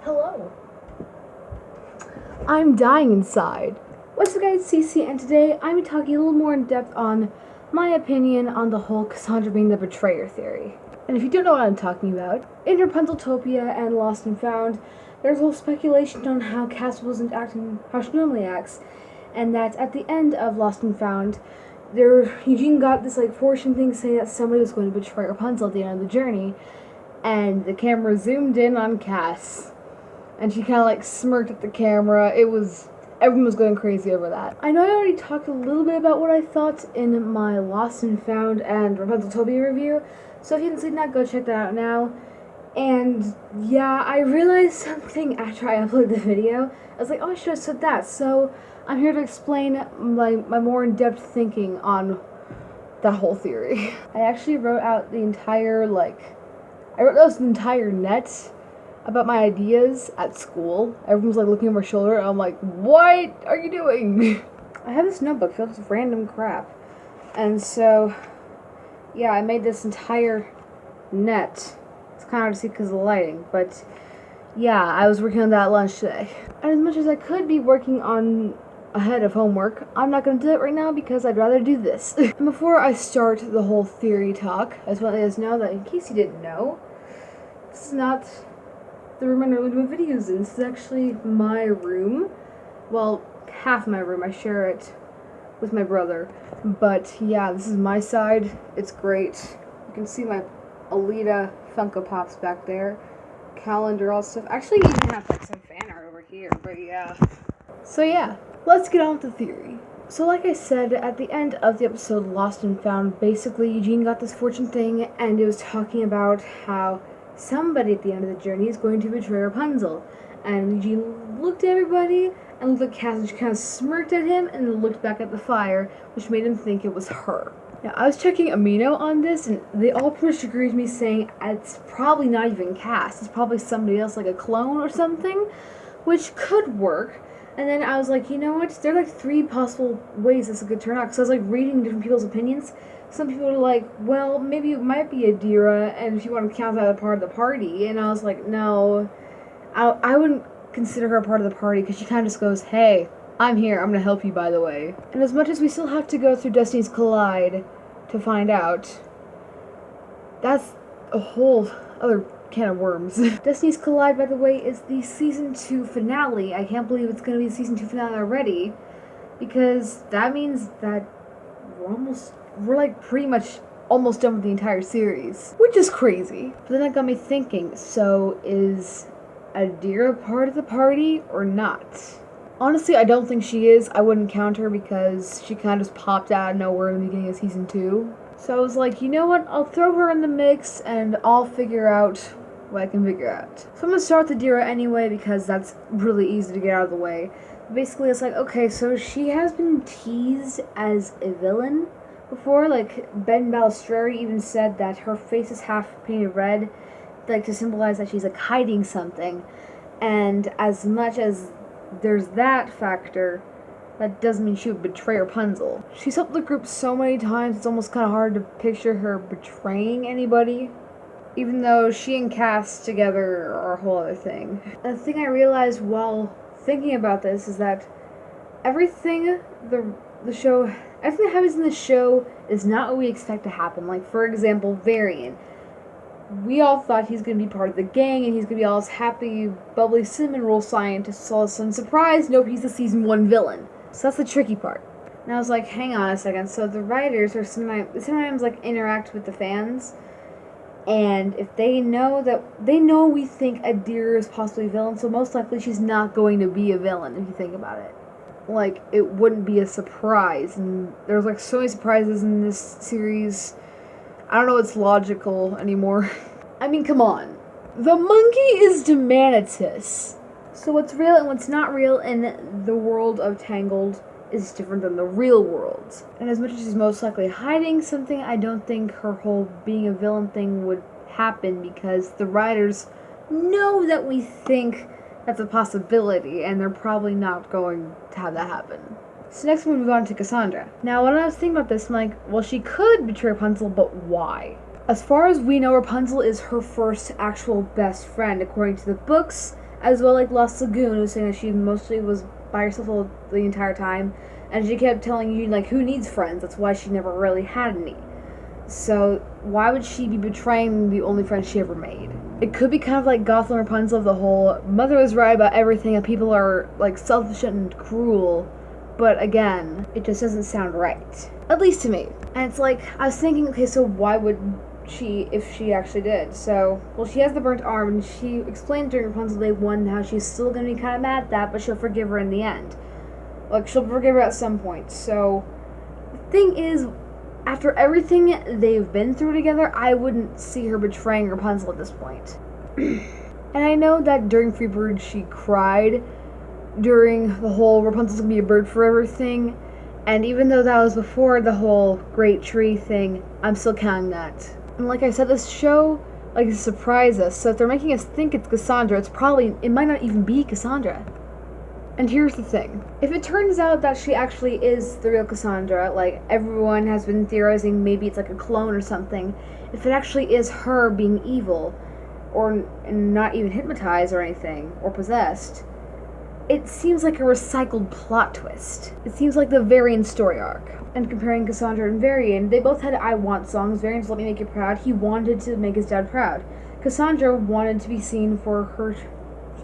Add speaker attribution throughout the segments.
Speaker 1: Hello. I'm dying inside. What's up guys, CC, and today I'm talking a little more in depth on my opinion on the whole Cassandra being the betrayer theory. And if you don't know what I'm talking about, in Rapunzeltopia and Lost and Found, there's a whole speculation on how Cass wasn't acting how she normally acts, and that at the end of Lost and Found, Eugene got this fortune thing saying that somebody was going to betray Rapunzel at the end of the journey, and the camera zoomed in on Cass, and she kind of smirked at the camera. Everyone was going crazy over that. I know I already talked a little bit about what I thought in my Lost and Found and Rapunzeltopia review, so if you haven't seen that, go check that out now. And yeah, I realized something after I uploaded the video. I was like, oh, I should have said that. So I'm here to explain my more in-depth thinking on that whole theory. I actually wrote out the entire, I wrote out an entire net about my ideas at school. Everyone was looking over my shoulder, and I'm like, what are you doing? I have this notebook filled with random crap. And so, yeah, I made this entire net. It's kind of hard to see because of the lighting, but yeah, I was working on that at lunch today. And as much as I could be working on ahead of homework, I'm not going to do it right now because I'd rather do this. And before I start the whole theory talk, I just want to let you guys know that in case you didn't know, this is not the room I normally do my videos in. This is actually my room. Well, half my room. I share it with my brother. But yeah, this is my side. It's great. You can see my Alita Funko Pops back there. Calendar, all stuff. Actually, you even have some fan art over here. But yeah. So yeah, let's get on with the theory. So like I said, at the end of the episode Lost and Found, basically Eugene got this fortune thing, and it was talking about how somebody at the end of the journey is going to betray Rapunzel. And Eugene looked at everybody and looked at Cass, and she kind of smirked at him and then looked back at the fire, which made him think it was her. Now, I was checking Amino on this, and they all pretty much agreed with me saying it's probably not even Cass. It's probably somebody else, like a clone or something, which could work. And then I was like, you know what? There are three possible ways this could turn out. Because I was reading different people's opinions. Some people were like, well, maybe it might be Adira, and if you want to count that as part of the party. And I was like, no, I wouldn't consider her a part of the party, because she kind of just goes, hey, I'm here, I'm going to help you, by the way. And as much as we still have to go through Destiny's Collide to find out, that's a whole other can of worms. Destiny's Collide, by the way, is the Season 2 finale. I can't believe it's going to be the Season 2 finale already, because that means that we're pretty much almost done with the entire series, which is crazy. But then that got me thinking, so is Adira part of the party or not? Honestly, I don't think she is. I wouldn't count her because she kind of just popped out of nowhere in the beginning of Season 2. So I was like, you know what, I'll throw her in the mix and I'll figure out what I can figure out. So I'm going to start with Adira anyway because that's really easy to get out of the way. Basically, it's okay, so she has been teased as a villain before. Ben Balistreri even said that her face is half painted red, to symbolize that she's hiding something. And as much as there's that factor, that doesn't mean she would betray Rapunzel. She's helped the group so many times, it's almost kind of hard to picture her betraying anybody, even though she and Cass together are a whole other thing. And the thing I realized while thinking about this is that everything that happens in the show is not what we expect to happen. For example, Varian. We all thought he's going to be part of the gang, and he's going to be all this happy, bubbly cinnamon roll scientist. All of a sudden, surprise, nope, he's the Season 1 villain. So that's the tricky part. And I was like, hang on a second. So the writers are sometimes interact with the fans, and if they know we think Adira is possibly a villain, so most likely she's not going to be a villain, if you think about it. It wouldn't be a surprise, and there's so many surprises in this series. I don't know what's logical anymore. I mean, come on. The monkey is Demanitus. So what's real and what's not real in the world of Tangled is different than the real world. And as much as she's most likely hiding something, I don't think her whole being a villain thing would happen because the writers know that we think that's a possibility, and they're probably not going to have that happen. So next we move on to Cassandra. Now, when I was thinking about this, I'm like, well, she could betray Rapunzel, but why? As far as we know, Rapunzel is her first actual best friend, according to the books As well, like Lost Lagoon, who was saying that she mostly was by herself all the entire time, and she kept telling you, like, who needs friends? That's why she never really had any. So why would she be betraying the only friend she ever made? It could be kind of like Gothel and Rapunzel of the whole mother was right about everything and people are like selfish and cruel, but again, it just doesn't sound right. At least to me. And it's like, I was thinking, okay, so why would she, if she actually did? So, well, she has the burnt arm, and she explained during Rapunzel Day 1 how she's still gonna be kind of mad at that, but she'll forgive her in the end. Like, she'll forgive her at some point. So, the thing is, after everything they've been through together, I wouldn't see her betraying Rapunzel at this point. And I know that during Freebird she cried during the whole Rapunzel's gonna be a bird forever thing, and even though that was before the whole great tree thing, I'm still counting that. And like I said, this show likes to surprise us, so if they're making us think it's Cassandra, it might not even be Cassandra. And here's the thing. If it turns out that she actually is the real Cassandra, like everyone has been theorizing maybe it's like a clone or something, if it actually is her being evil, or not even hypnotized or anything, or possessed, it seems like a recycled plot twist. It seems like the Varian story arc. And comparing Cassandra and Varian, they both had I Want songs. Varian's Let Me Make You Proud. He wanted to make his dad proud. Cassandra wanted to be seen for her,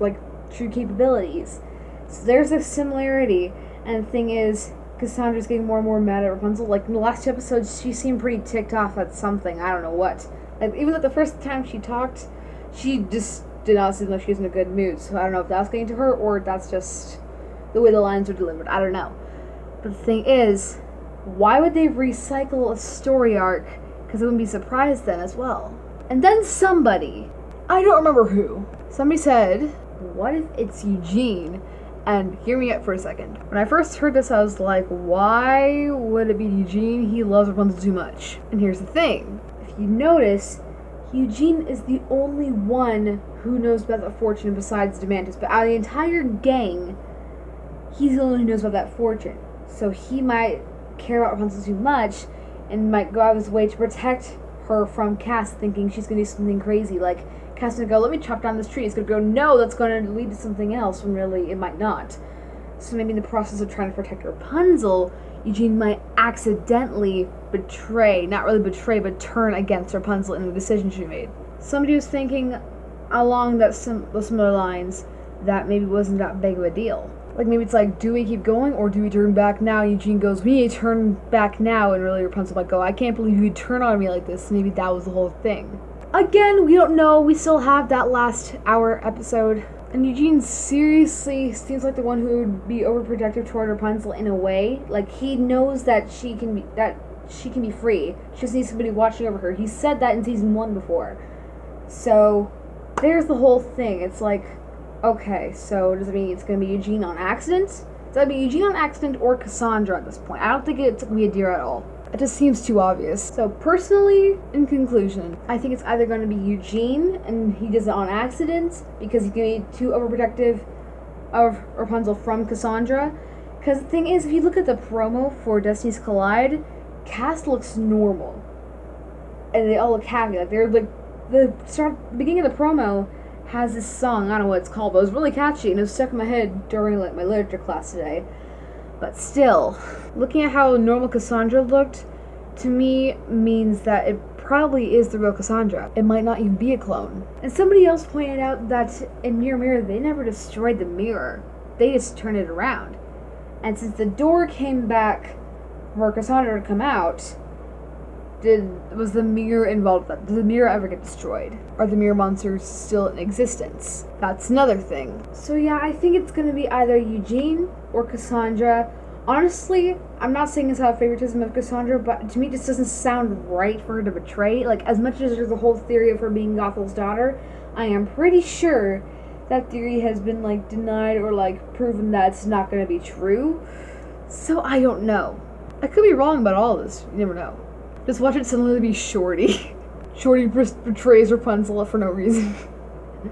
Speaker 1: like, true capabilities. So there's a similarity, and the thing is, Cassandra's getting more and more mad at Rapunzel. Like, in the last 2 episodes, she seemed pretty ticked off at something, I don't know what. Like, even though the first time she talked, she just did not seem like she was in a good mood, so I don't know if that's getting to her, or that's just the way the lines are delivered, I don't know. But the thing is, why would they recycle a story arc? Because I wouldn't be surprised then as well. And then somebody, I don't remember who, somebody said, what if it's Eugene? And hear me out for a second. When I first heard this, I was like, why would it be Eugene? He loves Rapunzel too much. And here's the thing. If you notice, Eugene is the only one who knows about that fortune besides Demantis. But out of the entire gang, he's the only one who knows about that fortune. So he might care about Rapunzel too much and might go out of his way to protect her from Cass, thinking she's going to do something crazy. Like, Cass gonna go, let me chop down this tree. He's gonna go, no, that's gonna lead to something else, when really it might not. So maybe in the process of trying to protect Rapunzel, Eugene might accidentally betray, not really betray, but turn against Rapunzel in the decision she made. Somebody was thinking along those similar lines that maybe it wasn't that big of a deal. Like, maybe it's like, do we keep going or do we turn back now? Eugene goes, we need to turn back now, and really Rapunzel might go, I can't believe you'd turn on me like this. Maybe that was the whole thing. Again, we don't know. We still have that last hour episode. And Eugene seriously seems like the one who would be overprotective toward Rapunzel in a way. Like, he knows that she can be free. She just needs somebody watching over her. He said that in season 1 before. So, there's the whole thing. It's like, okay, so does it mean it's going to be Eugene on accident? Does that be Eugene on accident or Cassandra at this point? I don't think it's going to be a deer at all. It just seems too obvious. So personally, in conclusion, I think it's either going to be Eugene, and he does it on accident, because he's going to be too overprotective of Rapunzel from Cassandra. Because the thing is, if you look at the promo for Destiny's Collide, Cass looks normal. And they all look happy. Like, they're like, the beginning of the promo has this song, I don't know what it's called, but it was really catchy, and it was stuck in my head during like my literature class today. But still, looking at how normal Cassandra looked, to me, means that it probably is the real Cassandra. It might not even be a clone. And somebody else pointed out that in Mirror Mirror, they never destroyed the mirror. They just turned it around. And since the door came back for Cassandra to come out, was the mirror involved with that? Did the mirror ever get destroyed? Are the mirror monsters still in existence? That's another thing. So yeah, I think it's going to be either Eugene or Cassandra. Honestly, I'm not saying it's out of favoritism of Cassandra, but to me it just doesn't sound right for her to betray. Like, as much as there's a whole theory of her being Gothel's daughter, I am pretty sure that theory has been, like, denied or, like, proven that it's not going to be true. So I don't know. I could be wrong about all this. You never know. Just watch it suddenly be Shorty. Shorty betrays Rapunzel for no reason.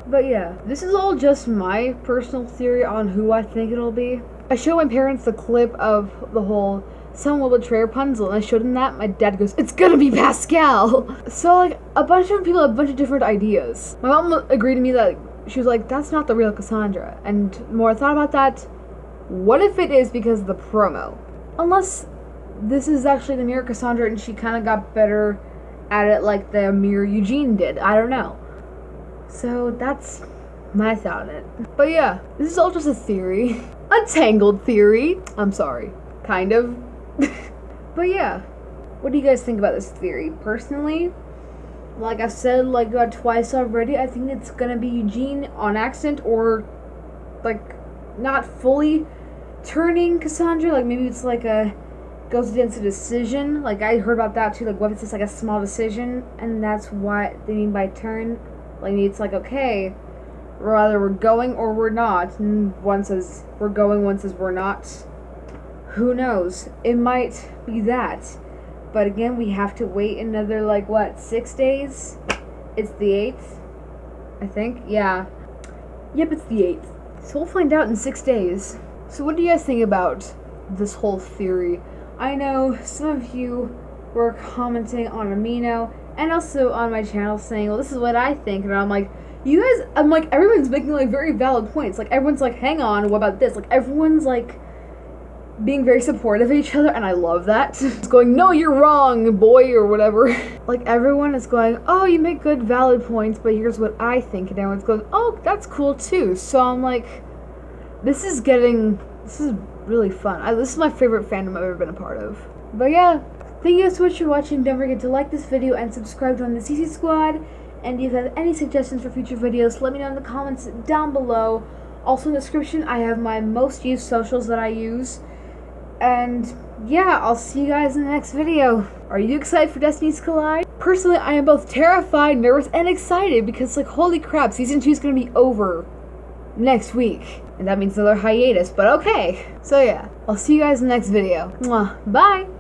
Speaker 1: But yeah, this is all just my personal theory on who I think it'll be. I showed my parents the clip of the whole someone will betray Rapunzel, and I showed them that. My dad goes, it's gonna be Pascal! So, like, a bunch of people have a bunch of different ideas. My mom agreed to me that she was like, that's not the real Cassandra. And the more I thought about that, what if it is because of the promo? Unless this is actually the mirror Cassandra and she kind of got better at it like the mirror Eugene did. I don't know. So that's my thought on it. But yeah, this is all just a theory. A Tangled theory. I'm sorry. Kind of. But yeah, what do you guys think about this theory? Personally, like I've said like about twice already, I think it's gonna be Eugene on accident or like not fully turning Cassandra. Like maybe it's like a goes against a decision. Like I heard about that too. Like what if it's just like a small decision and that's what they mean by turn? Like maybe it's like, okay, either we're going or we're not. And one says we're going, one says we're not. Who knows? It might be that. But again, we have to wait another, like, what, 6 days? It's the 8th, I think. Yeah. Yep, it's the 8th. So we'll find out in 6 days. So what do you guys think about this whole theory? I know some of you were commenting on Amino and also on my channel saying, well, this is what I think. And I'm like, you guys, I'm like, everyone's making, like, very valid points. Like, everyone's like, hang on, what about this? Like, everyone's, like, being very supportive of each other, and I love that. It's going, no, you're wrong, boy, or whatever. Like, everyone is going, oh, you make good, valid points, but here's what I think. And everyone's going, oh, that's cool, too. So I'm like, this is really fun. This is my favorite fandom I've ever been a part of. But yeah, thank you guys so much for watching. Don't forget to like this video and subscribe to the CC Squad. And if you have any suggestions for future videos, let me know in the comments down below. Also in the description, I have my most used socials that I use. And yeah, I'll see you guys in the next video. Are you excited for Destinies Collide? Personally, I am both terrified, nervous, and excited because, like, holy crap, season 2 is going to be over next week. And that means another hiatus, but okay. So yeah, I'll see you guys in the next video. Mwah. Bye!